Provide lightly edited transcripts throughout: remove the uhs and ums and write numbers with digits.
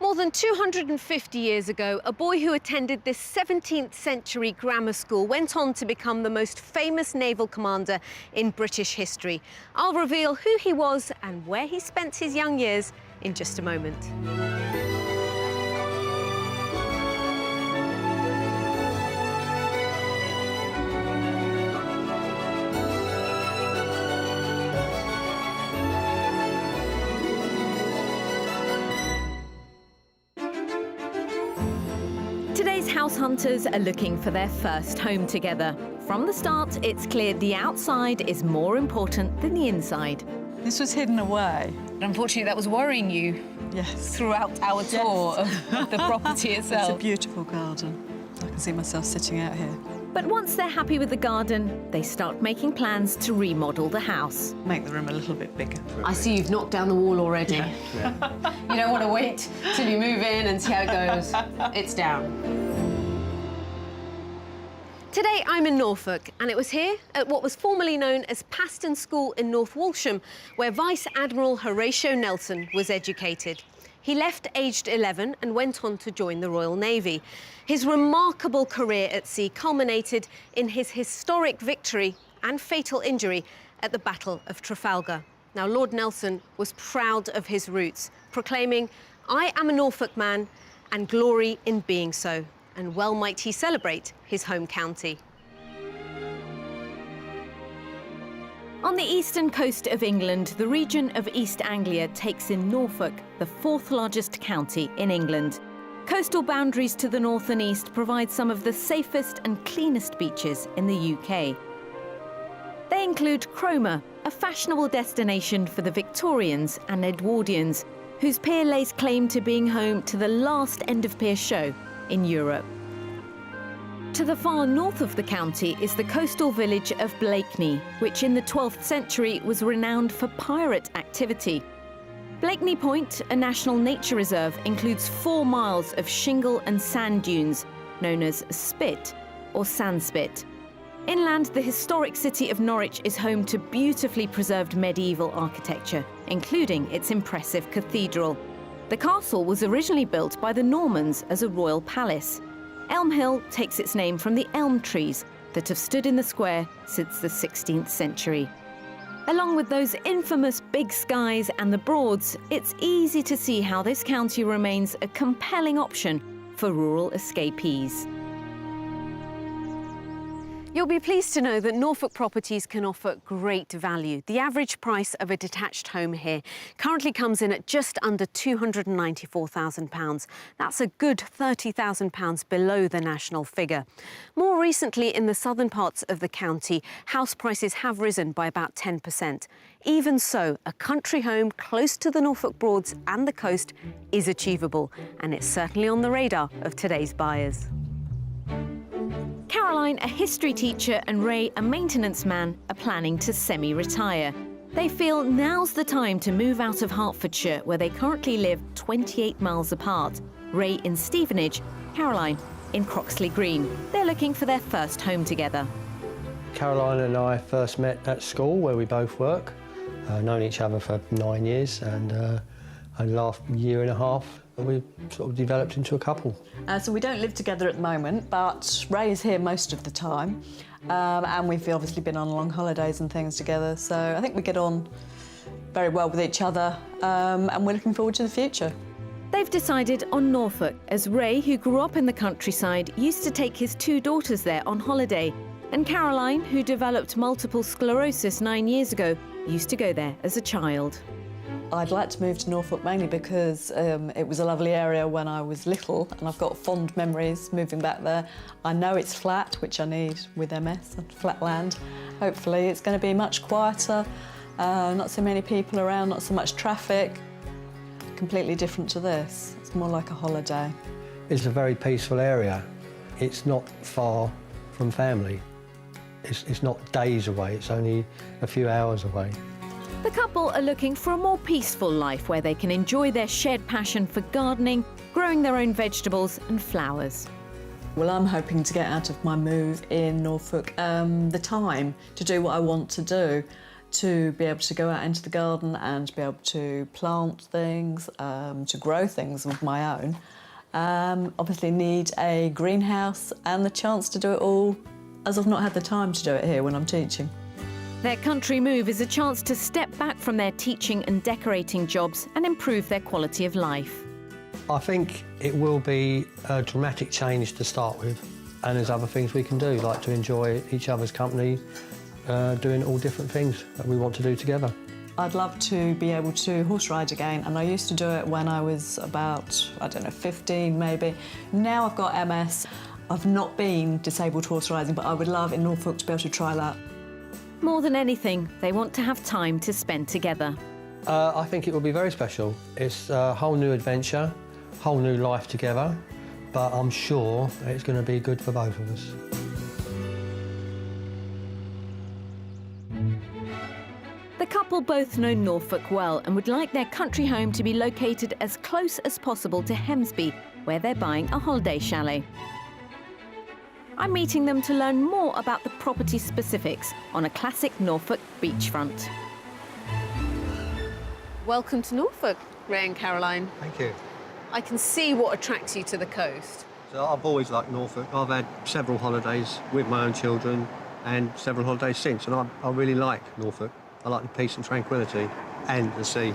More than 250 years ago, a boy who attended this 17th century grammar school went on to become the most famous naval commander in British history. I'll reveal who he was and where he spent his young years in just a moment. Today's house hunters are looking for their first home together. From the start, it's clear the outside is more important than the inside. This was hidden away. Unfortunately, that was worrying you throughout our tour of the property itself. It's a beautiful garden. I can see myself sitting out here. But once they're happy with the garden, they start making plans to remodel the house. Make the room a little bit bigger. I see you've knocked down the wall already. Yeah. You don't want to wait till you move in and see how it goes. It's down. Today I'm in Norfolk, and it was here at what was formerly known as Paston School in North Walsham where Vice Admiral Horatio Nelson was educated. He left aged 11 and went on to join the Royal Navy. His remarkable career at sea culminated in his historic victory and fatal injury at the Battle of Trafalgar. Now, Lord Nelson was proud of his roots, proclaiming, "I am a Norfolk man and glory in being so." And well might he celebrate his home county. On the eastern coast of England, the region of East Anglia takes in Norfolk, the fourth largest county in England. Coastal boundaries to the north and east provide some of the safest and cleanest beaches in the UK. They include Cromer, a fashionable destination for the Victorians and Edwardians, whose pier lays claim to being home to the last end-of-pier show in Europe. To the far north of the county is the coastal village of Blakeney, which in the 12th century was renowned for pirate activity. Blakeney Point, a national nature reserve, includes 4 miles of shingle and sand dunes, known as spit or sandspit. Inland, the historic city of Norwich is home to beautifully preserved medieval architecture, including its impressive cathedral. The castle was originally built by the Normans as a royal palace. Elm Hill takes its name from the elm trees that have stood in the square since the 16th century. Along with those infamous big skies and the Broads, it's easy to see how this county remains a compelling option for rural escapees. You'll be pleased to know that Norfolk properties can offer great value. The average price of a detached home here currently comes in at just under £294,000. That's a good £30,000 below the national figure. More recently, in the southern parts of the county, house prices have risen by about 10%. Even so, a country home close to the Norfolk Broads and the coast is achievable, and it's certainly on the radar of today's buyers. Caroline, a history teacher, and Ray, a maintenance man, are planning to semi-retire. They feel now's the time to move out of Hertfordshire, where they currently live 28 miles apart. Ray in Stevenage, Caroline in Croxley Green. They're looking for their first home together. Caroline and I first met at school, where we both work. Known each other for 9 years, and last year and a half, we sort of developed into a couple. So we don't live together at the moment, but Ray is here most of the time. And we've obviously been on long holidays and things together, so I think we get on very well with each other, and we're looking forward to the future. They've decided on Norfolk, as Ray, who grew up in the countryside, used to take his 2 daughters there on holiday. And Caroline, who developed multiple sclerosis 9 years ago, used to go there as a child. I'd like to move to Norfolk mainly because it was a lovely area when I was little, and I've got fond memories moving back there. I know it's flat, which I need with MS, flat land. Hopefully it's going to be much quieter, not so many people around, not so much traffic. Completely different to this. It's more like a holiday. It's a very peaceful area. It's not far from family. It's not days away, it's only a few hours away. The couple are looking for a more peaceful life where they can enjoy their shared passion for gardening, growing their own vegetables and flowers. Well, I'm hoping to get out of my move in Norfolk the time to do what I want to do. to be able to go out into the garden and be able to plant things, to grow things of my own. Obviously need a greenhouse and the chance to do it all, as I've not had the time to do it here when I'm teaching. Their country move is a chance to step back from their teaching and decorating jobs and improve their quality of life. I think it will be a dramatic change to start with, and there's other things we can do, like to enjoy each other's company, doing all different things that we want to do together. I'd love to be able to horse ride again, and I used to do it when I was about, 15 maybe. Now I've got MS. I've not been disabled horse riding, but I would love in Norfolk to be able to try that. More than anything, they want to have time to spend together. I think it will be very special. It's a whole new adventure, whole new life together, but I'm sure it's going to be good for both of us. The couple both know Norfolk well and would like their country home to be located as close as possible to Hemsby, where they're buying a holiday chalet. I'm meeting them to learn more about the property specifics on a classic Norfolk beachfront. Welcome to Norfolk, Ray and Caroline. Thank you. I can see what attracts you to the coast. So I've always liked Norfolk. I've had several holidays with my own children and several holidays since, and I really like Norfolk. I like the peace and tranquility and the sea.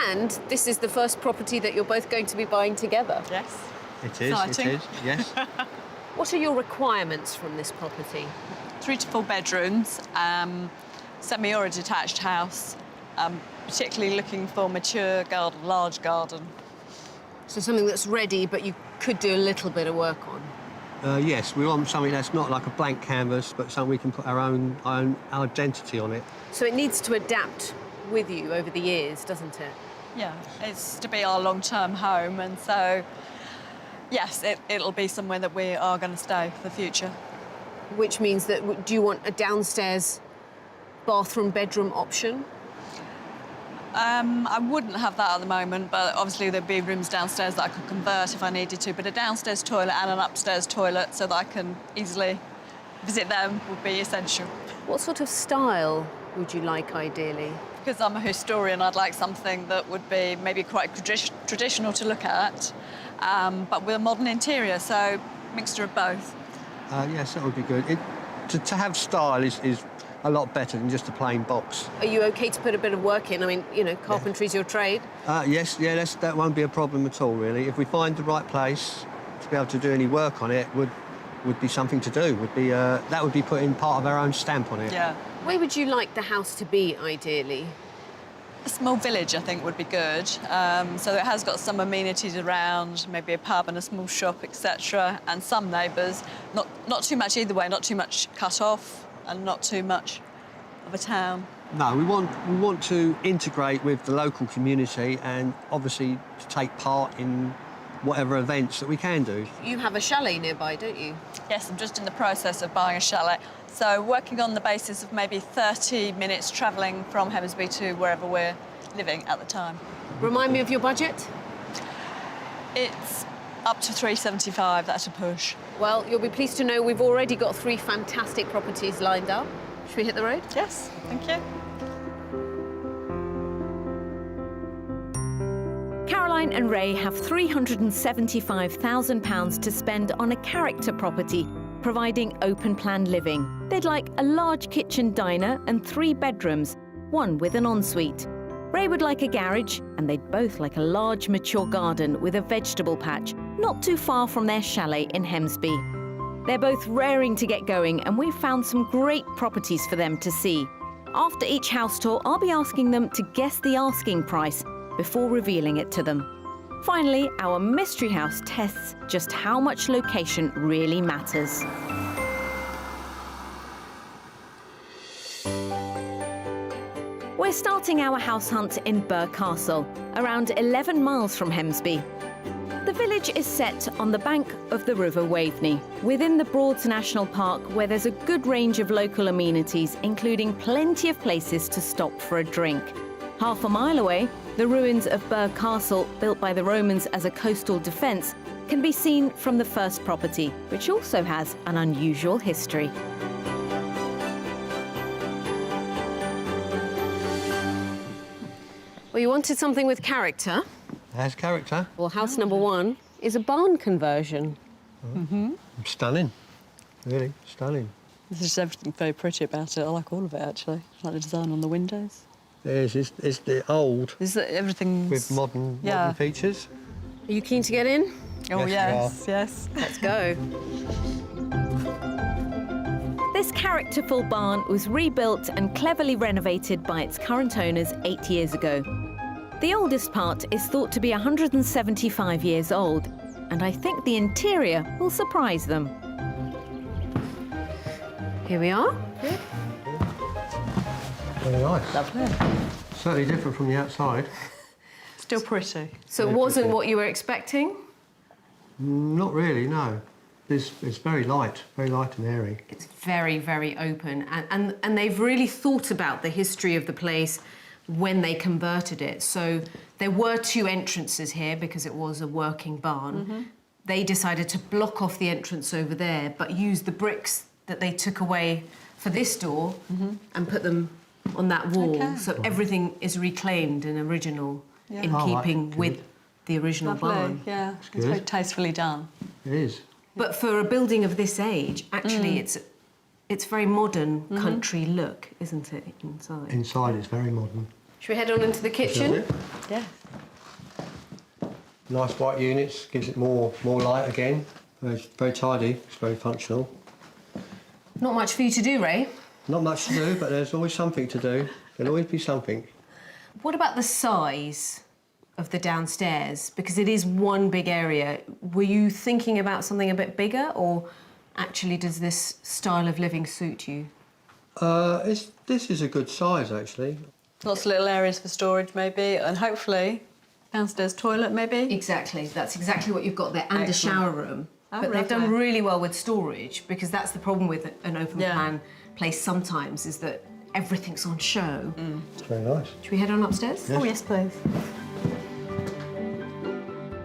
And this is the first property that you're both going to be buying together. Yes. It is, Exciting. it is, yes. What are your requirements from this property? 3 to 4 bedrooms, semi or a detached house, particularly looking for mature garden, large garden. So something that's ready, but you could do a little bit of work on. Yes, we want something that's not like a blank canvas, but something we can put our own identity on it. So it needs to adapt with you over the years, doesn't it? Yeah, it's to be our long-term home, and so, yes, it'll be somewhere that we are going to stay for the future. Which means that, do you want a downstairs bathroom, bedroom option? I wouldn't have that at the moment, but obviously there'd be rooms downstairs that I could convert if I needed to, but a downstairs toilet and an upstairs toilet so that I can easily visit them would be essential. What sort of style would you like, ideally? Because I'm a historian, I'd like something that would be maybe quite traditional to look at, but with a modern interior, so mixture of both. Yes, that would be good. To have style is a lot better than just a plain box. Are you OK to put a bit of work in? I mean, you know, carpentry's your trade. Yes, that won't be a problem at all, really. If we find the right place to be able to do any work on it, would be something to do. That would be putting part of our own stamp on it. Yeah. Where would you like the house to be, ideally? A small village, I think, would be good. So it has got some amenities around, maybe a pub and a small shop, etc., and some neighbours. Not too much either way, not too much cut off, and not too much of a town. No, we want to integrate with the local community and obviously to take part in whatever events that we can do. You have a chalet nearby, don't you? Yes, I'm just in the process of buying a chalet. So working on the basis of maybe 30 minutes travelling from Happisburgh to wherever we're living at the time. Remind me of your budget? It's up to $375, that's a push. Well, you'll be pleased to know we've already got 3 fantastic properties lined up. Should we hit the road? Yes, thank you. Caroline and Ray have £375,000 to spend on a character property, providing open-plan living. They'd like a large kitchen diner and 3 bedrooms, one with an ensuite. Ray would like a garage, and they'd both like a large, mature garden with a vegetable patch, not too far from their chalet in Hemsby. They're both raring to get going, and we've found some great properties for them to see. After each house tour, I'll be asking them to guess the asking price before revealing it to them. Finally, our mystery house tests just how much location really matters. We're starting our house hunt in Burgh Castle, around 11 miles from Hemsby. The village is set on the bank of the River Waveney, within the Broads National Park, where there's a good range of local amenities, including plenty of places to stop for a drink. Half a mile away, the ruins of Burgh Castle, built by the Romans as a coastal defence, can be seen from the first property, which also has an unusual history. Well, you wanted something with character. Has character. Well, house number 1 is a barn conversion. Stunning. Really stunning. There's just everything very pretty about it. I like all of it, actually. I like the design on the windows. It is. It's the old Everything's... with modern features. Are you keen to get in? Oh, Yes, yes. Let's go. This characterful barn was rebuilt and cleverly renovated by its current owners 8 years ago. The oldest part is thought to be 175 years old, and I think the interior will surprise them. Here we are. Very nice. Lovely. Certainly different from the outside. Still pretty. So it Very wasn't pretty. what you were expecting? Not really, no. It's very light and airy. It's very, very open. And they've really thought about the history of the place when they converted it. So there were 2 entrances here because it was a working barn. They decided to block off the entrance over there, but use the bricks that they took away for this door and put them on that wall. Okay. So everything is reclaimed and original in Oh, right. keeping Good. with the original Lovely, barn. yeah. It's good. very tastefully done. It is. But for a building of this age, actually, it's very modern country look, isn't it, inside? Inside, it's very modern. Should we head on into the kitchen? Yeah. Nice white units, gives it more light again. It's very tidy, it's very functional. Not much for you to do, Ray. Not much to do, but there's always something to do. There'll always be something. What about the size of the downstairs? Because it is one big area. Were you thinking about something a bit bigger, or actually does this style of living suit you? This is a good size, actually. Lots of little areas for storage, maybe, and hopefully downstairs toilet, maybe. Exactly. That's exactly what you've got there, and Excellent. a shower room. Oh, But they've done lovely. really well with storage, because that's the problem with an open Yeah. plan place sometimes, is that everything's on show. It's very nice. Should we head on upstairs? Yes. Oh, yes, please.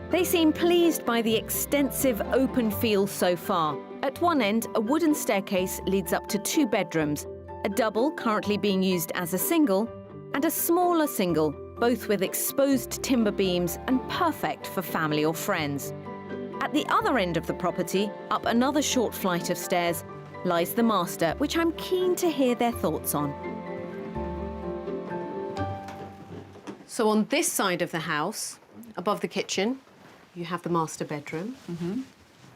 They seem pleased by the extensive open feel so far. At one end, a wooden staircase leads up to 2 bedrooms, a double currently being used as a single, and a smaller single, both with exposed timber beams and perfect for family or friends. At the other end of the property, up another short flight of stairs, lies the master, which I'm keen to hear their thoughts on. So on this side of the house, above the kitchen, you have the master bedroom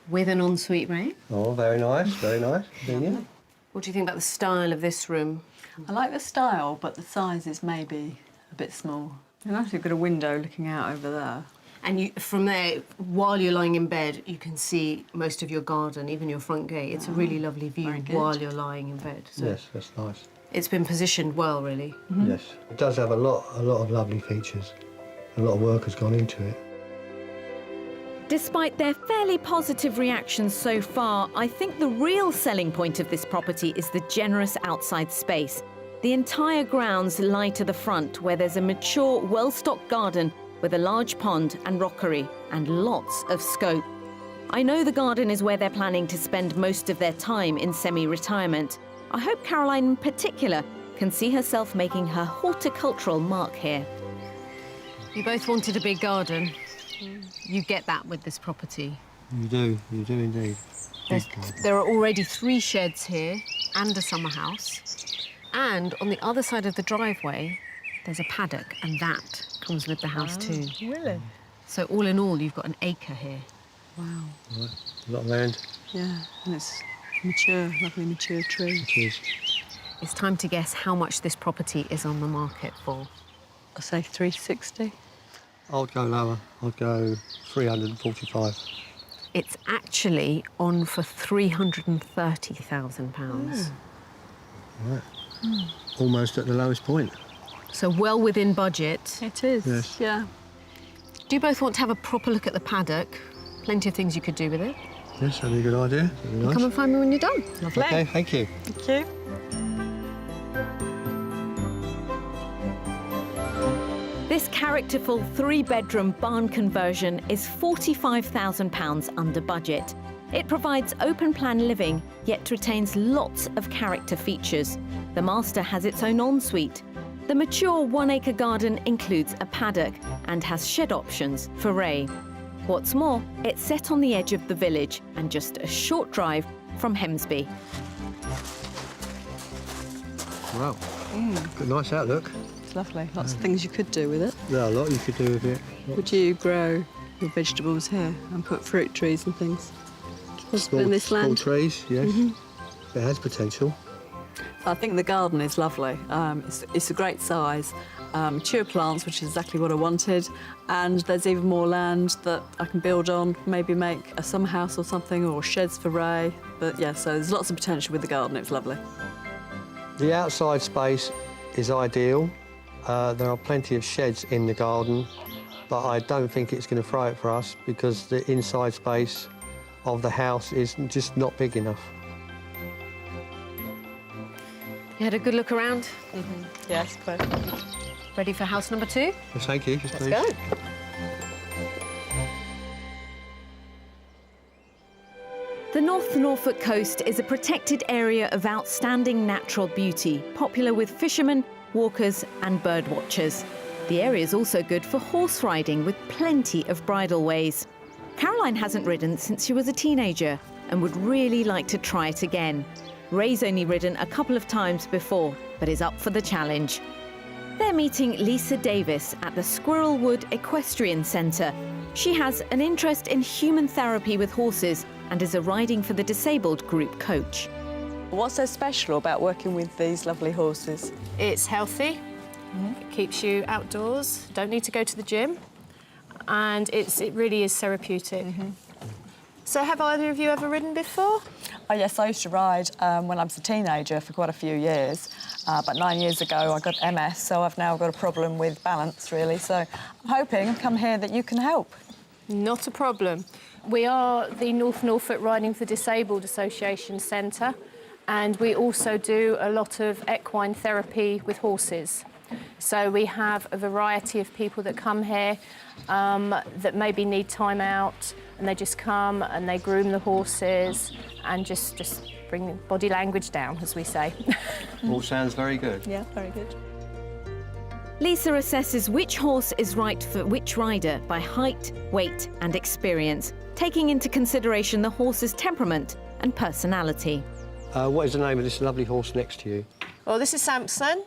with an ensuite, Ray. Oh, very nice, very nice. Convenient. What do you think about the style of this room? I like the style, but the size is maybe a bit small. You've actually got a window looking out over there. And you, from there, while you're lying in bed, you can see most of your garden, even your front gate. It's a really lovely view Very good. while you're lying in bed. So Yes, that's nice. it's been positioned well, really. Yes, it does have a lot of lovely features. A lot of work has gone into it. Despite their fairly positive reactions so far, I think the real selling point of this property is the generous outside space. The entire grounds lie to the front, where there's a mature, well-stocked garden with a large pond and rockery, and lots of scope. I know the garden is where they're planning to spend most of their time in semi-retirement. I hope Caroline in particular can see herself making her horticultural mark here. You both wanted a big garden. You get that with this property. You do indeed. There are already 3 sheds here and a summer house. And on the other side of the driveway, there's a paddock, and that comes with the house too. Really? So all in all, you've got an acre here. Wow. Right. A lot of land. Yeah, and it's mature, lovely mature tree. It is. It's time to guess how much this property is on the market for. I'll say 360. I'd go lower. I'd go 345. It's actually on for £330,000. Right. Almost at the lowest point. So well within budget. It is. Yes. Yeah. Do you both want to have a proper look at the paddock? Plenty of things you could do with it. Yes, that'd be a good idea. That'd be nice. Come and find me when you're done. Lovely. Okay, thank you. Thank you. This characterful 3-bedroom barn conversion is £45,000 under budget. It provides open-plan living, yet retains lots of character features. The master has its own ensuite. The mature 1 acre garden includes a paddock and has shed options for Ray. What's more, it's set on the edge of the village and just a short drive from Hemsby. Wow, got a nice outlook. It's lovely. Lots of things you could do with it. Yeah, a lot you could do with it. Would you grow your vegetables here and put fruit trees and things? Possible in this Small land? trees, yes. It has potential. I think the garden is lovely. It's a great size. Mature plants, which is exactly what I wanted. And there's even more land that I can build on, maybe make a summer house or something, or sheds for Ray. But yeah, so there's lots of potential with the garden. It's lovely. The outside space is ideal. There are plenty of sheds in the garden, but I don't think it's going to throw it for us because the inside space of the house is just not big enough. You had a good look around? Yes, perfect. Ready for house number 2? Well, thank you. Yes, please. Go. The North Norfolk coast is a protected area of outstanding natural beauty, popular with fishermen, walkers and bird watchers. The area is also good for horse riding with plenty of bridleways. Caroline hasn't ridden since she was a teenager and would really like to try it again. Ray's only ridden a couple of times before, but is up for the challenge. They're meeting Lisa Davis at the Squirrelwood Equestrian Centre. She has an interest in human therapy with horses and is a Riding for the Disabled group coach. What's so special about working with these lovely horses? It's healthy, it keeps you outdoors, don't need to go to the gym, and it really is therapeutic. So have either of you ever ridden before? Oh yes, I used to ride when I was a teenager for quite a few years. But 9 years ago I got MS, so I've now got a problem with balance really. So I'm hoping, come here, that you can help. Not a problem. We are the North Norfolk Riding for Disabled Association Centre, and we also do a lot of equine therapy with horses. So we have a variety of people that come here that maybe need time out, and they just come and they groom the horses and just bring body language down, as we say. All sounds very good. Yeah, very good. Lisa assesses which horse is right for which rider by height, weight and experience, taking into consideration the horse's temperament and personality. What is the name of this lovely horse next to you? Well, this is Samson.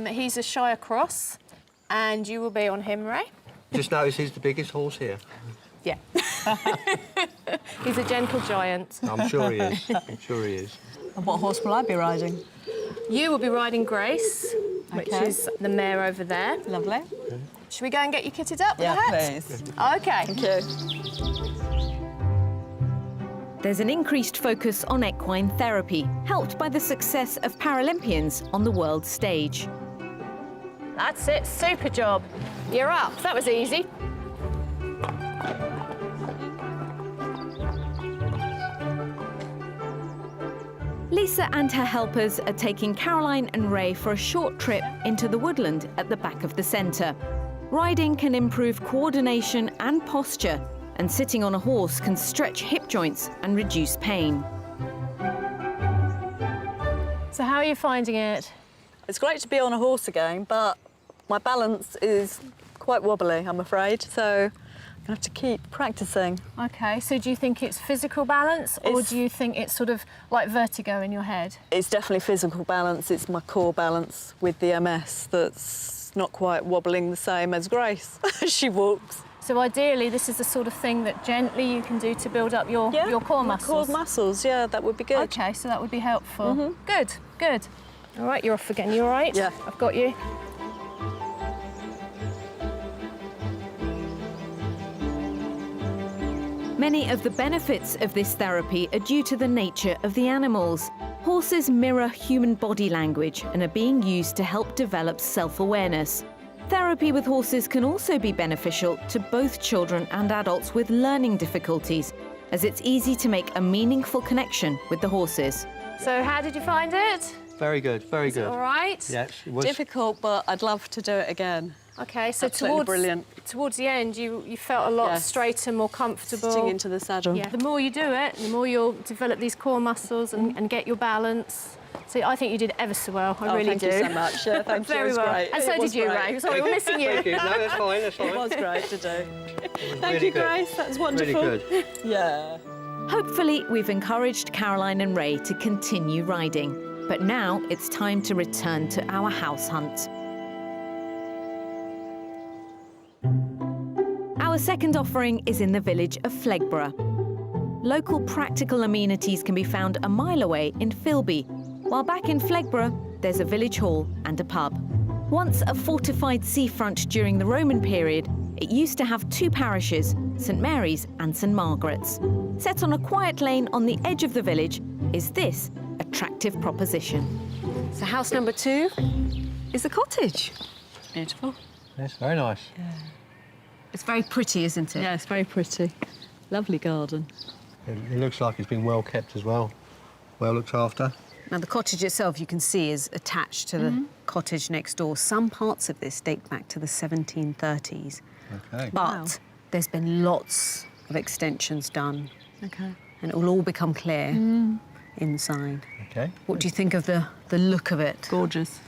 He's a Shire cross, and you will be on him, Ray. Just notice he's the biggest horse here. Yeah. He's a gentle giant. I'm sure he is. I'm sure he is. And what horse will I be riding? You will be riding Grace, which Okay. is the mare over there. Lovely. Should we go and get you kitted up, Yeah, perhaps? please. OK. Thank you. There's an increased focus on equine therapy, helped by the success of Paralympians on the world stage. That's it, super job. You're up. That was easy. Lisa and her helpers are taking Caroline and Ray for a short trip into the woodland at the back of the centre. Riding can improve coordination and posture, and sitting on a horse can stretch hip joints and reduce pain. So how are you finding it? It's great to be on a horse again, but my balance is quite wobbly, I'm afraid, so I'm going to have to keep practising. OK, so do you think it's physical balance, or It's- do you think it's sort of like vertigo in your head? It's definitely physical balance. It's my core balance with the MS that's not quite wobbling the same as Grace as she walks. So ideally, this is the sort of thing that gently you can do to build up your core my muscles. core muscles, yeah, that would be good. OK, so that would be helpful. Good, good. All right, you're off again. You all right? Yeah. I've got you. Many of the benefits of this therapy are due to the nature of the animals. Horses mirror human body language and are being used to help develop self-awareness. Therapy with horses can also be beneficial to both children and adults with learning difficulties, as it's easy to make a meaningful connection with the horses. So how did you find it? Very good, very good. All right. Yes, it was. Difficult, but I'd love to do it again. OK, so Absolutely brilliant. towards the end, you felt a lot Yes. straighter, more comfortable. Sitting into the saddle. Yeah. The more you do it, the more you'll develop these core muscles and get your balance. See, I think you did ever so well. I Oh, really thank do. you so much. Yeah, thank you. Very It was well. great. And so It did was you, great. Ray. Sorry, we're missing you. Thank you. No, that's fine, that's fine. It was great to do. Thank Thank you, Grace. That was wonderful. Really good. Yeah. Hopefully, we've encouraged Caroline and Ray to continue riding. But now it's time to return to our house hunt. Our second offering is in the village of Flegborough. Local practical amenities can be found a mile away in Filby, while back in Flegborough, there's a village hall and a pub. Once a fortified seafront during the Roman period, it used to have two parishes, St Mary's and St Margaret's. Set on a quiet lane on the edge of the village is this attractive proposition. So house number 2 is the cottage. Beautiful. Yes, very nice. It's very pretty, isn't it? Yeah, it's very pretty. Lovely garden. It looks like it's been well kept as well. Well looked after. Now, the cottage itself, you can see, is attached to the cottage next door. Some parts of this date back to the 1730s. Okay. But there's been lots of extensions done, Okay. and it will all become clear inside. Okay. What do you think of the look of it? Gorgeous.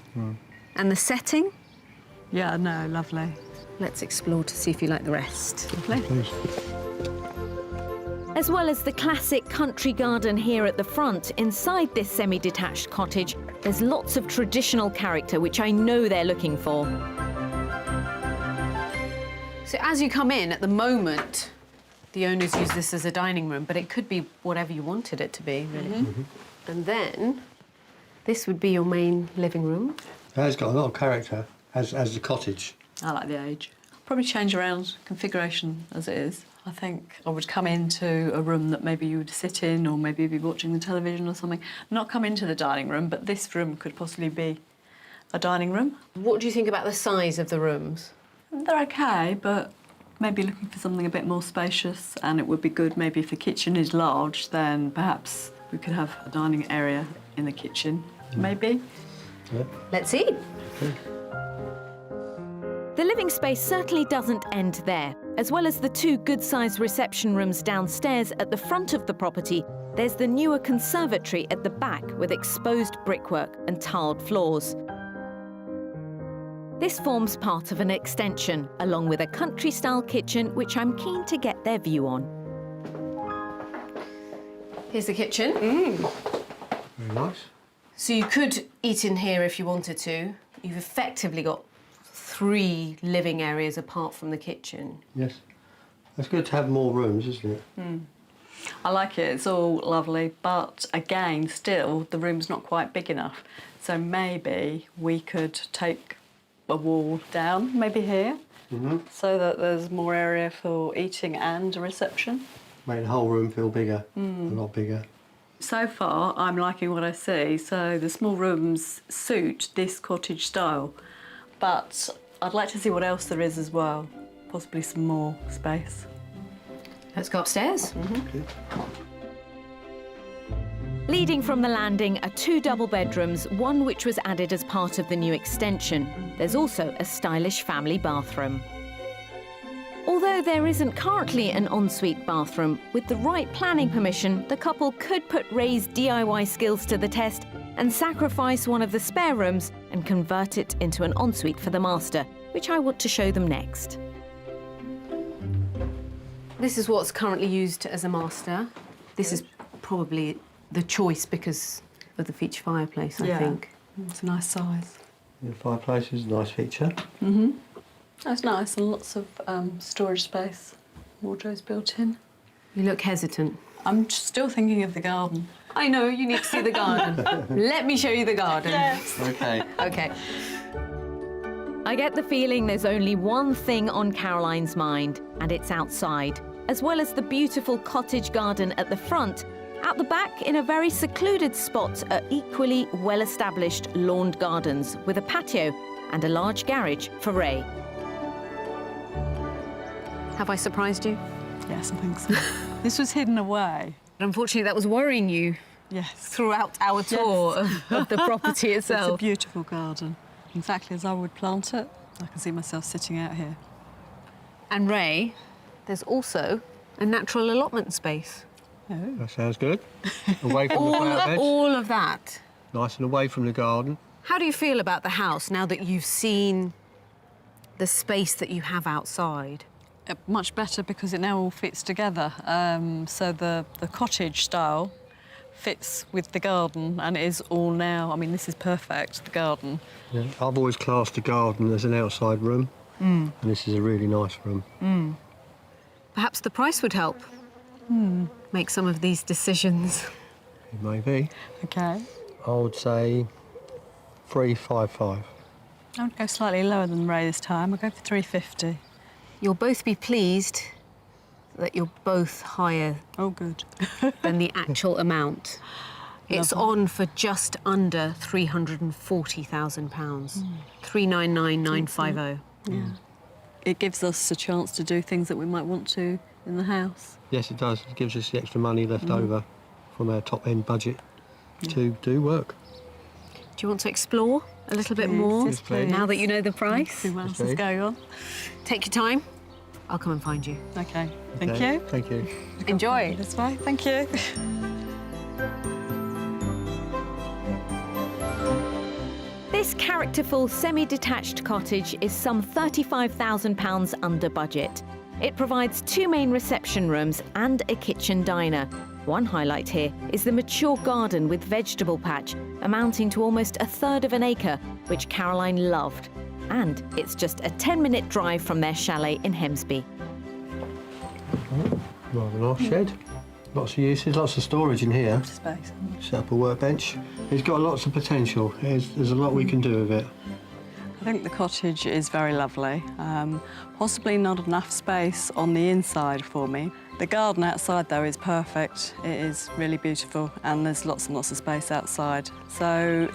And the setting? Yeah, no, lovely. Let's explore to see if you like the rest. Please. As well as the classic country garden here at the front, inside this semi-detached cottage, there's lots of traditional character, which I know they're looking for. So as you come in, at the moment, the owners use this as a dining room, but it could be whatever you wanted it to be, really. And then this would be your main living room. It has got a lot of character, as the cottage. I like the age. Probably change around configuration as it is. I think I would come into a room that maybe you would sit in or maybe be watching the television or something. Not come into the dining room, but this room could possibly be a dining room. What do you think about the size of the rooms? They're okay, but maybe looking for something a bit more spacious, and it would be good maybe if the kitchen is large, then perhaps we could have a dining area in the kitchen, maybe. Yeah. Let's eat. The living space certainly doesn't end there. As well as the two good-sized reception rooms downstairs at the front of the property, there's the newer conservatory at the back with exposed brickwork and tiled floors. This forms part of an extension, along with a country-style kitchen, which I'm keen to get their view on. Here's the kitchen. Very nice. So you could eat in here if you wanted to. You've effectively got 3 living areas apart from the kitchen. Yes. It's good to have more rooms, isn't it? I like it, it's all lovely, but again, still, the room's not quite big enough. So maybe we could take a wall down, maybe here, so that there's more area for eating and a reception. Make the whole room feel bigger, a lot bigger. So far, I'm liking what I see, so the small rooms suit this cottage style, but I'd like to see what else there is as well, possibly some more space. Let's go upstairs. Okay. Leading from the landing are 2 double bedrooms, one which was added as part of the new extension. There's also a stylish family bathroom. Although there isn't currently an ensuite bathroom, with the right planning permission, the couple could put Ray's DIY skills to the test and sacrifice one of the spare rooms and convert it into an ensuite for the master, which I want to show them next. This is what's currently used as a master. This is probably the choice because of the feature fireplace, I think. It's a nice size. The fireplace is a nice feature. That's nice, and lots of storage space. Wardrobes built in. You look hesitant. I'm still thinking of the garden. I know, you need to see the garden. Let me show you the garden. Yes. Okay. OK. I get the feeling there's only one thing on Caroline's mind, and it's outside. As well as the beautiful cottage garden at the front, out the back, in a very secluded spot, are equally well-established lawned gardens with a patio and a large garage for Ray. Have I surprised you? Yes, I think so. This was hidden away. Unfortunately, that was worrying you Yes. throughout our tour of the property It's a itself. beautiful garden. Exactly as I would plant it. I can see myself sitting out here. And Ray, there's also a natural allotment space. That sounds good. Away from the flower beds. All of that nice and away from the garden. How do you feel about the house now that you've seen the space that you have outside? Much better because it now all fits together. So the cottage style fits with the garden and it is all now, I mean, this is perfect, the garden. Yeah. I've always classed the garden as an outside room, and this is a really nice room. Perhaps the price would help make some of these decisions. It may be. Okay. I would say 355. I would go slightly lower than Ray this time. I'll go for 350. You'll both be pleased that you're both higher Oh, good. than the actual amount. It's on for just under £340,000. 399,950. Yeah. It gives us a chance to do things that we might want to in the house. Yes, it does. It gives us the extra money left over from our top-end budget to do work. Do you want to explore a little bit more Yes, please. now that you know the price? See what else Okay. is going on. Take your time. I'll come and find you. Okay. Thank Okay, you. Thank you. Enjoy. This way. Thank you. This characterful semi-detached cottage is some £35,000 under budget. It provides 2 main reception rooms and a kitchen diner. One highlight here is the mature garden with vegetable patch, amounting to almost 1/3 of an acre, which Caroline loved. And it's just a 10-minute drive from their chalet in Hemsby. Rather nice shed. Lots of uses, lots of storage in here. Space. Set up a workbench. It's got lots of potential. There's a lot we can do with it. I think the cottage is very lovely. Possibly not enough space on the inside for me. The garden outside, though, is perfect. It is really beautiful, and there's lots and lots of space outside. So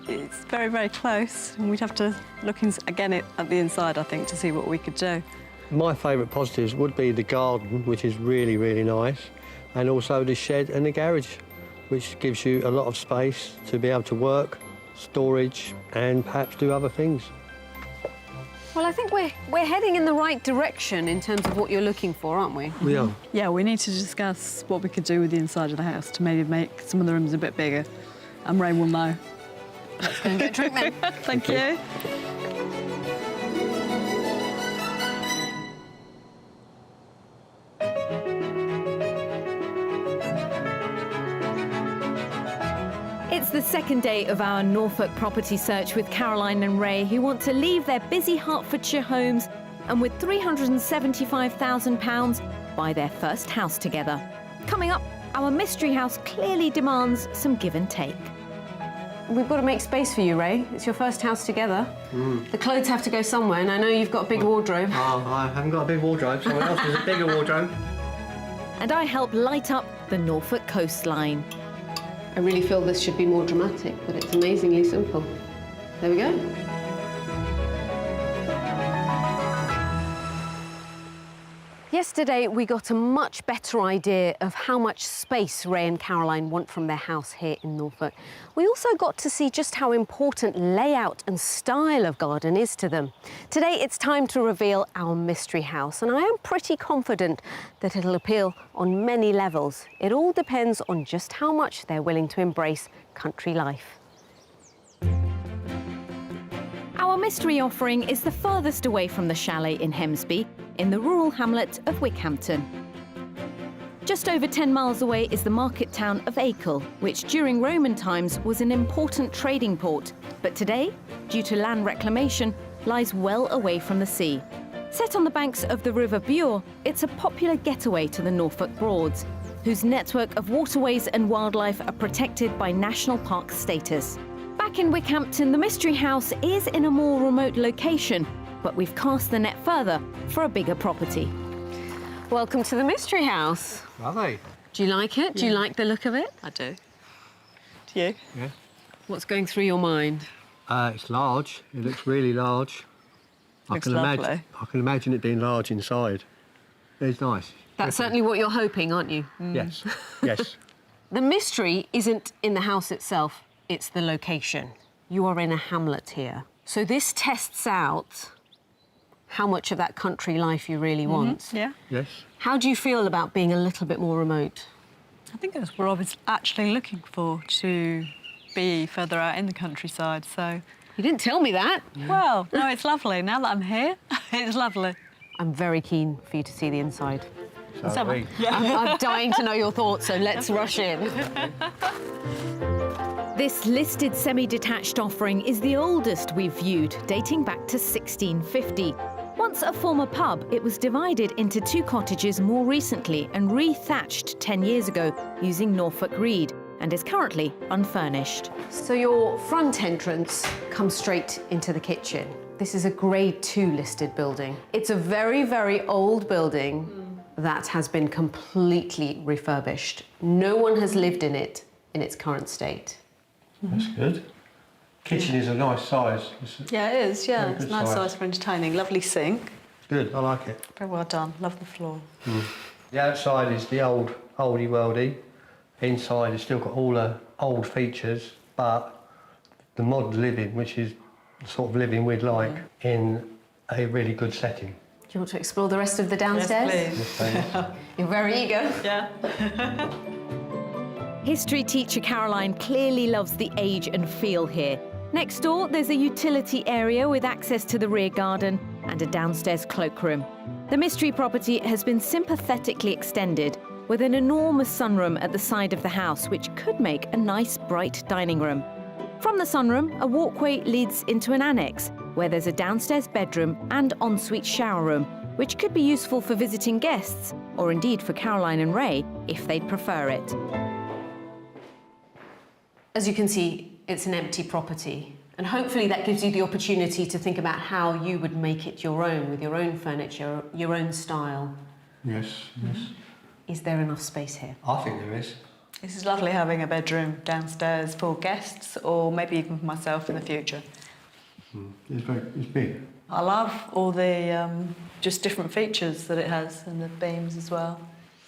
it's very, very close, and we'd have to look again at the inside, I think, to see what we could do. My favourite positives would be the garden, which is really, really nice, and also the shed and the garage, which gives you a lot of space to be able to work, storage, and perhaps do other things. Well, I think we're heading in the right direction in terms of what you're looking for, aren't we? We are. Yeah, we need to discuss what we could do with the inside of the house to maybe make some of the rooms a bit bigger. And Ray will know. Let's go and get a drink then. Thank you. It's the second day of our Norfolk property search with Caroline and Ray, who want to leave their busy Hertfordshire homes and with £375,000 buy their first house together. Coming up, our mystery house clearly demands some give and take. We've got to make space for you, Ray. It's your first house together. The clothes have to go somewhere, and I know you've got a big wardrobe. Oh, I haven't got a big wardrobe. Someone else has a bigger wardrobe. And I help light up the Norfolk coastline. I really feel this should be more dramatic, but it's amazingly simple. There we go. Yesterday, we got a much better idea of how much space Ray and Caroline want from their house here in Norfolk. We also got to see just how important layout and style of garden is to them. Today, it's time to reveal our mystery house, and I am pretty confident that it'll appeal on many levels. It all depends on just how much they're willing to embrace country life. Our mystery offering is the furthest away from the chalet in Hemsby, in the rural hamlet of Wickhampton. Just over 10 miles away is the market town of Acle, which during Roman times was an important trading port, but today, due to land reclamation, lies well away from the sea. Set on the banks of the River Bure, it's a popular getaway to the Norfolk Broads, whose network of waterways and wildlife are protected by national park status. Back in Wickhampton, the mystery house is in a more remote location, but we've cast the net further for a bigger property. Welcome to the mystery house. Are they? Do you like it? Do you like the look of it? I do. Do you? Yeah. What's going through your mind? It's large. It looks really large. Looks lovely. I can imagine it being large inside. It's nice. That's certainly what you're hoping, aren't you? Yes. Yes. The mystery isn't in the house itself, it's the location. You are in a hamlet here. So this tests out how much of that country life you really want. Yeah. Yes. How do you feel about being a little bit more remote? I think that's what I was actually looking for, to be further out in the countryside, so... You didn't tell me that. Well, no, it's lovely. Now that I'm here, it's lovely. I'm very keen for you to see the inside. So we. I'm dying to know your thoughts, so let's rush in. This listed semi-detached offering is the oldest we've viewed, dating back to 1650. Once a former pub, it was divided into 2 cottages more recently and re-thatched 10 years ago using Norfolk reed, and is currently unfurnished. So your front entrance comes straight into the kitchen. This is a Grade 2 listed building. It's a very, very old building that has been completely refurbished. No one has lived in it in its current state. That's good. Kitchen is a nice size. Yeah, it is, yeah. Very It's a good nice size. size for entertaining. Lovely sink. Good, I like it. Very well done. Love the floor. The outside is the oldie worldy. Inside it's still got all the old features, but the modern living, which is the sort of living we'd like in a really good setting. Do you want to explore the rest of the downstairs? Yes, please. You're very eager. Yeah. History teacher Caroline clearly loves the age and feel here. Next door, there's a utility area with access to the rear garden and a downstairs cloakroom. The mystery property has been sympathetically extended with an enormous sunroom at the side of the house, which could make a nice, bright dining room. From the sunroom, a walkway leads into an annex, where there's a downstairs bedroom and ensuite shower room, which could be useful for visiting guests, or indeed for Caroline and Ray, if they'd prefer it. As you can see, it's an empty property, and hopefully that gives you the opportunity to think about how you would make it your own, with your own furniture, your own style. Yes, yes. Is there enough space here? I think there is. This is lovely having a bedroom downstairs for guests or maybe even for myself in the future. It's big. I love all the just different features that it has and the beams as well.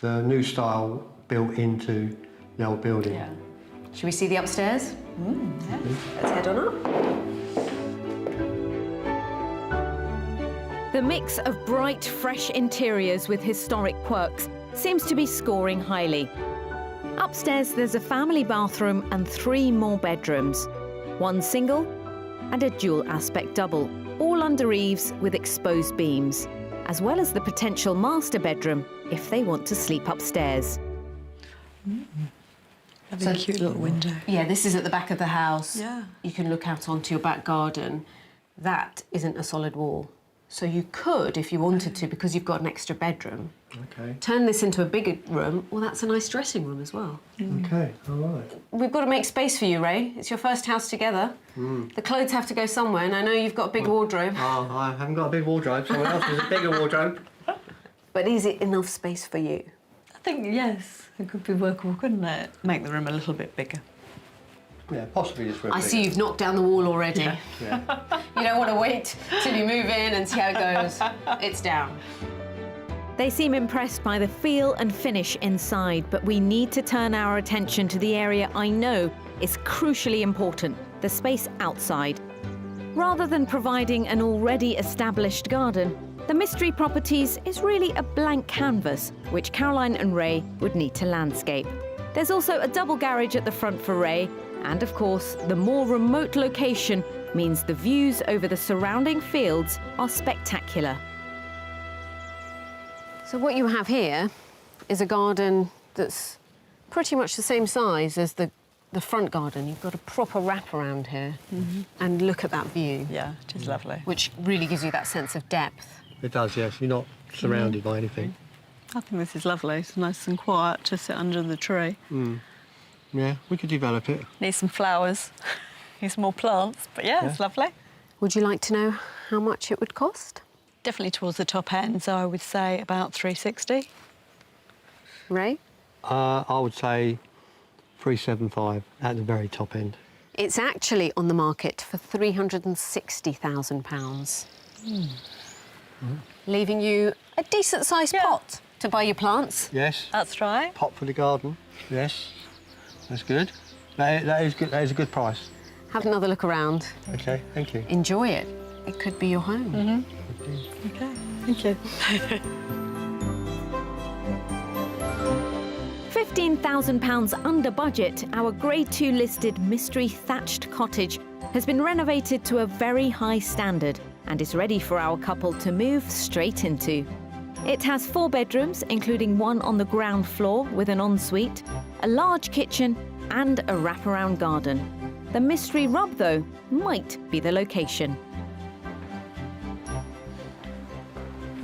The new style built into the old building. Yeah. Should we see the upstairs? Yeah. Let's head on up. The mix of bright, fresh interiors with historic quirks seems to be scoring highly. Upstairs, there's a family bathroom and 3 more bedrooms. 1 single and a dual aspect double, all under eaves with exposed beams, as well as the potential master bedroom if they want to sleep upstairs. Having a cute little window. Yeah, this is at the back of the house. Yeah. You can look out onto your back garden. That isn't a solid wall. So you could, if you wanted to, because you've got an extra bedroom, Okay. turn this into a bigger room. Well, that's a nice dressing room as well. Okay, all right. We've got to make space for you, Ray. It's your first house together. The clothes have to go somewhere, and I know you've got a big wardrobe. Oh, I haven't got a big wardrobe. Someone else has a bigger wardrobe. But is it enough space for you? I think, yes, it could be workable, couldn't it? Make the room a little bit bigger. Yeah, possibly just I see you've knocked down the wall already. Yeah. You don't want to wait till you move in and see how it goes. It's down. They seem impressed by the feel and finish inside, but we need to turn our attention to the area I know is crucially important, the space outside. Rather than providing an already established garden, the mystery properties is really a blank canvas, which Caroline and Ray would need to landscape. There's also a double garage at the front for Ray, and of course, the more remote location means the views over the surrounding fields are spectacular. So what you have here is a garden that's pretty much the same size as the front garden. You've got a proper wraparound here. And look at that view, Yeah, it is lovely. which really gives you that sense of depth. It does, yes. You're not surrounded by anything. I think this is lovely. It's nice and quiet to sit under the tree. Yeah, we could develop it. Need some flowers, need some more plants, but yeah, it's lovely. Would you like to know how much it would cost? Definitely towards the top end, so I would say about 360. Ray? I would say 375 at the very top end. It's actually on the market for £360,000. Leaving you a decent-sized pot to buy your plants. Yes. That's right. Pot for the garden. Yes. That's good. That is good. That is a good price. Have another look around. Okay, thank you. Enjoy it. It could be your home. Okay, thank you. £15,000 under budget, our Grade 2 listed mystery thatched cottage has been renovated to a very high standard and is ready for our couple to move straight into. It has 4 bedrooms, including one on the ground floor with an ensuite, a large kitchen and a wraparound garden. The mystery rub, though, might be the location.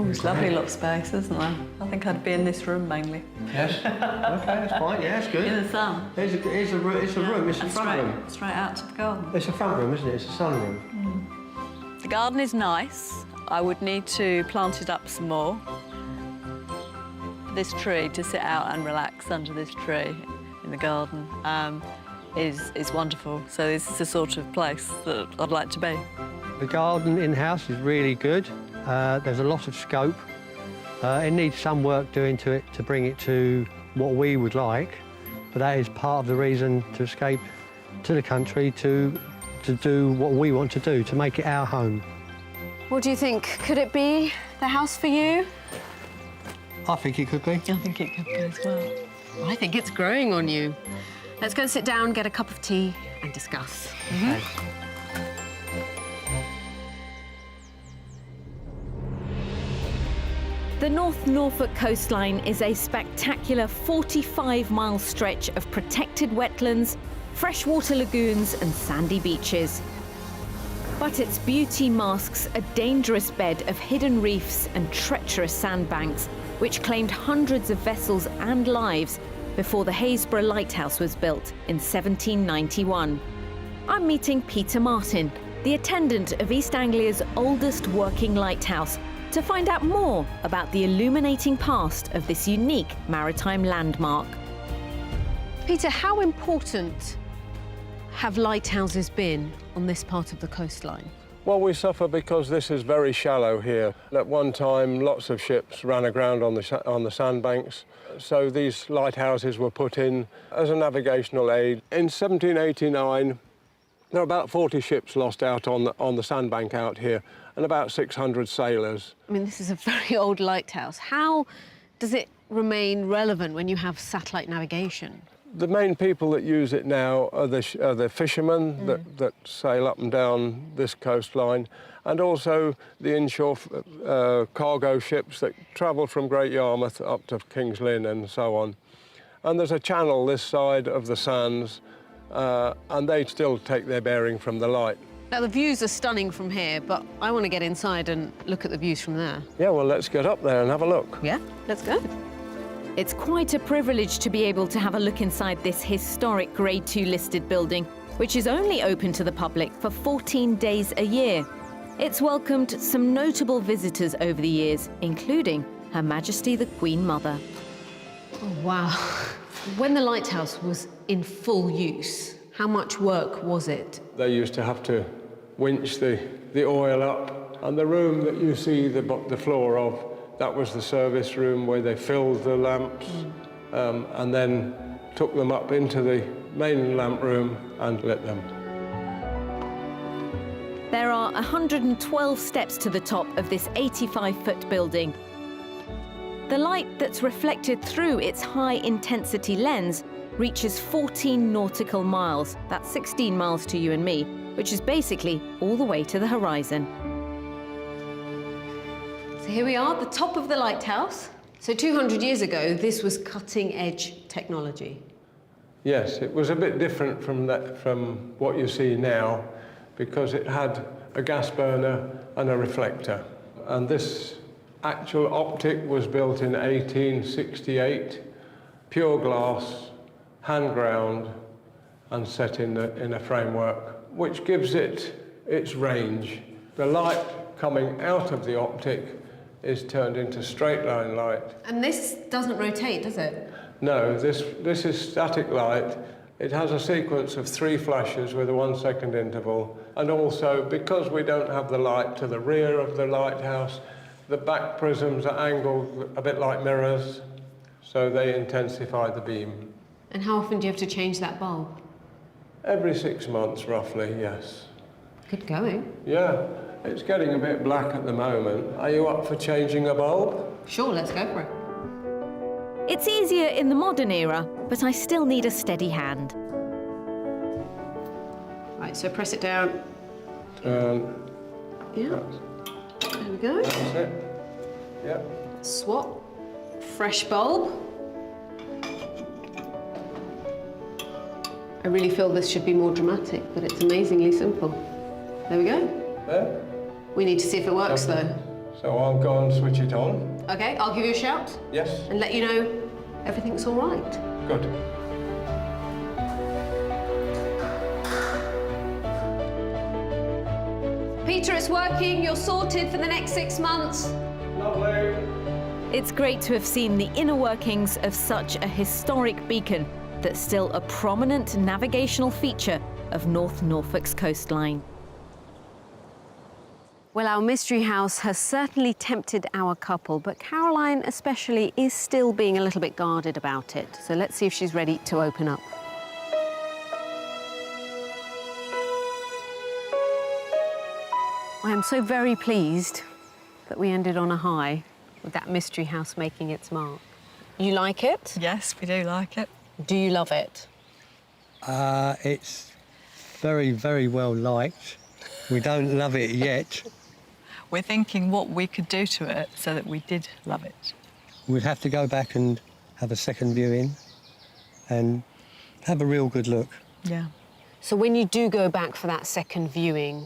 Oh, it's lovely lot of space, isn't there? I think I'd be in this room mainly. Yes. Okay, that's fine. Yeah, that's good. In the sun. It's a room. It's a And front room. straight out to the garden. It's a front room, isn't it? It's a sunroom. The garden is nice. I would need to plant it up some more. This tree, to sit out and relax under this tree in the garden, is wonderful. So this is the sort of place that I'd like to be. The garden in-house is really good. There's a lot of scope. It needs some work doing to it to bring it to what we would like, but that is part of the reason to escape to the country to do what we want to do, to make it our home. What do you think? Could it be the house for you? I think it could be. I think it could be as well. I think it's growing on you. Let's go and sit down, get a cup of tea and discuss. Okay. The North Norfolk coastline is a spectacular 45-mile stretch of protected wetlands, freshwater lagoons and sandy beaches. But its beauty masks a dangerous bed of hidden reefs and treacherous sandbanks, which claimed hundreds of vessels and lives before the Happisburgh lighthouse was built in 1791. I'm meeting Peter Martin, the attendant of East Anglia's oldest working lighthouse, to find out more about the illuminating past of this unique maritime landmark. Peter, how important have lighthouses been on this part of the coastline? Well, we suffer because this is very shallow here. At one time, lots of ships ran aground on the sandbanks, so these lighthouses were put in as a navigational aid. In 1789, there were about 40 ships lost out on the sandbank out here, and about 600 sailors. I mean, this is a very old lighthouse. How does it remain relevant when you have satellite navigation? The main people that use it now are the fishermen that sail up and down this coastline, and also the inshore cargo ships that travel from Great Yarmouth up to King's Lynn and so on. And there's a channel this side of the sands, and they still take their bearing from the light. Now, the views are stunning from here, but I want to get inside and look at the views from there. Yeah, well, let's get up there and have a look. Yeah, let's go. It's quite a privilege to be able to have a look inside this historic Grade 2 listed building, which is only open to the public for 14 days a year. It's welcomed some notable visitors over the years, including Her Majesty the Queen Mother. Oh, wow. When the lighthouse was in full use, how much work was it? They used to have to winch the oil up, and the room that you see the floor of, that was the service room where they filled the lamps and then took them up into the main lamp room and lit them. There are 112 steps to the top of this 85-foot building. The light that's reflected through its high-intensity lens reaches 14 nautical miles. That's 16 miles to you and me, which is basically all the way to the horizon. So here we are at the top of the lighthouse. So 200 years ago, this was cutting-edge technology. Yes, it was a bit different from what you see now, because it had a gas burner and a reflector. And this actual optic was built in 1868, pure glass, hand ground, and set in a framework, which gives it its range. The light coming out of the optic is turned into straight line light. And this doesn't rotate, does it? No, this is static light. It has a sequence of 3 flashes with a 1-second interval. And also, because we don't have the light to the rear of the lighthouse, the back prisms are angled a bit like mirrors, so they intensify the beam. And how often do you have to change that bulb? Every 6 months, roughly, yes. Good going. Yeah, it's getting a bit black at the moment. Are you up for changing a bulb? Sure, let's go for it. It's easier in the modern era, but I still need a steady hand. Right, so press it down. Turn. Yeah. There we go. That's it. Yeah. Swap. Fresh bulb. I really feel this should be more dramatic, but it's amazingly simple. There we go. There. We need to see if it works, though. So I'll go and switch it on. Okay, I'll give you a shout Yes. and let you know everything's all right. Good. Peter, it's working. You're sorted for the next 6 months. Lovely. It's great to have seen the inner workings of such a historic beacon that's still a prominent navigational feature of North Norfolk's coastline. Well, our mystery house has certainly tempted our couple, but Caroline especially is still being a little bit guarded about it. So let's see if she's ready to open up. I am so very pleased that we ended on a high with that mystery house making its mark. You like it? Yes, we do like it. Do you love it? It's very, very well liked. We don't love it yet. We're thinking what we could do to it so that we did love it. We'd have to go back and have a second viewing and have a real good look. Yeah. So when you do go back for that second viewing,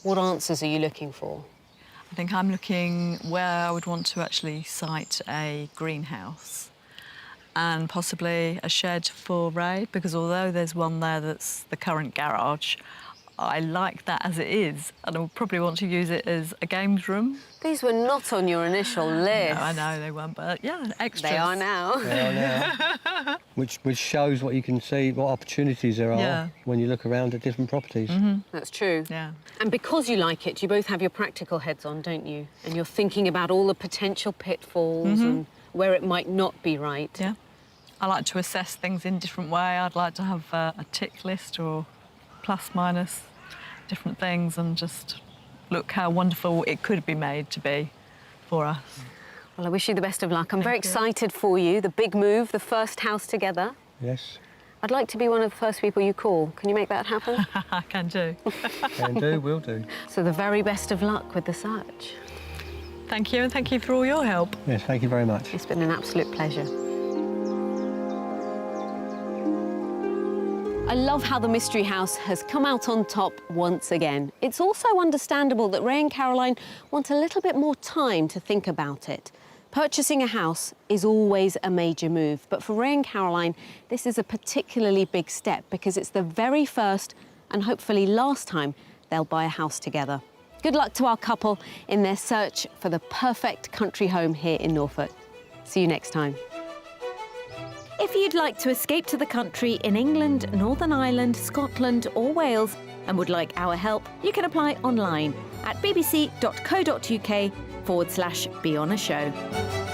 what answers are you looking for? I think I'm looking where I would want to actually site a greenhouse and possibly a shed for Ray, because although there's one there that's the current garage, I like that as it is, and I would probably want to use it as a games room. These were not on your initial list. No, I know they weren't, but yeah, extras. They are now. They are now. which shows what you can see, what opportunities there are Yeah. when you look around at different properties. That's true. Yeah. And because you like it, you both have your practical heads on, don't you? And you're thinking about all the potential pitfalls and where it might not be right. Yeah. I like to assess things in different way. I'd like to have a tick list or plus, minus, different things, and just look how wonderful it could be made to be for us. Well, I wish you the best of luck. I'm very excited for you, the big move, the first house together. Yes, I'd like to be one of the first people you call. Can you make that happen? I can do. can do, will do. So the very best of luck with the search. Thank you, and thank you for all your help. Yes, thank you very much. It's been an absolute pleasure. I love how the mystery house has come out on top once again. It's also understandable that Ray and Caroline want a little bit more time to think about it. Purchasing a house is always a major move, but for Ray and Caroline, this is a particularly big step because it's the very first and hopefully last time they'll buy a house together. Good luck to our couple in their search for the perfect country home here in Norfolk. See you next time. If you'd like to escape to the country in England, Northern Ireland, Scotland or Wales and would like our help, you can apply online at bbc.co.uk/beonashow.